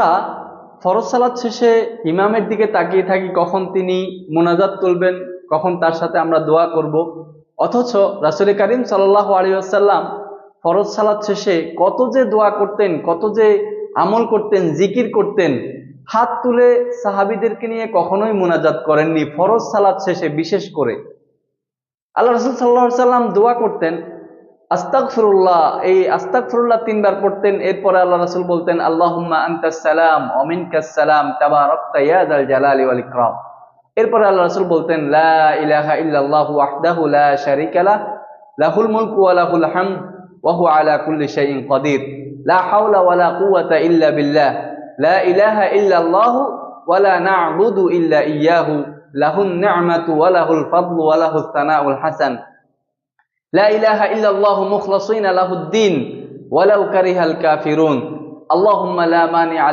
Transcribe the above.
আমরা ফরজ সালাত শেষে ইমামের দিকে তাকিয়ে থাকি কখন তিনি মোনাজাত তুলবেন, কখন তার সাথে আমরা দোয়া করব। অথচ রাসূল করিম সাল্লাল্লাহু আলাইহি ওয়াসাল্লাম ফরজ সালাত শেষে কত যে দোয়া করতেন, কত যে আমল করতেন, জিকির করতেন। হাত তুলে সাহাবীদেরকে নিয়ে কখনোই মোনাজাত করেননি ফরজ সালাত শেষে। বিশেষ করে আল্লাহ রাসূল সাল্লাল্লাহু আলাইহি ওয়াসাল্লাম দোয়া করতেন আস্তাগফিরুল্লাহ, এই আস্তাগফিরুল্লাহ 3 বার পড়তেন। এরপরে আল্লাহ রাসূল বলতেন আল্লাহুম্মা আনতাস সালাম ওয়া মিনকাস সালাম তাবারাকতা ইয়া যাল জালালি ওয়াল ইকরাম। এরপরে আল্লাহ রাসূল বলতেন লা ইলাহা ইল্লাল্লাহু ওয়াহদাহু লা শারীকা লাহ, লাহুল মুলকু ওয়া লাহুল হামদ ওয়া হুয়া আলা কুল্লি শাইইন কাদির, লা হাওলা ওয়া লা কুওয়াতা ইল্লা বিল্লাহ, লা ইলাহা ইল্লাল্লাহু ওয়া লা না'বুদু ইল্লা ইয়্যাহু, লাহুন নি'মাতু ওয়া লাহুল ফাদলু ওয়া লাহুস সানাউল হাসান, লা ইলাহা ইল্লাল্লাহু মুখলিসিনা লাহুদ-দ্বীন ওয়ালাউ কারিহাল কাফিরুন, আল্লাহুম্মা লা মানি'a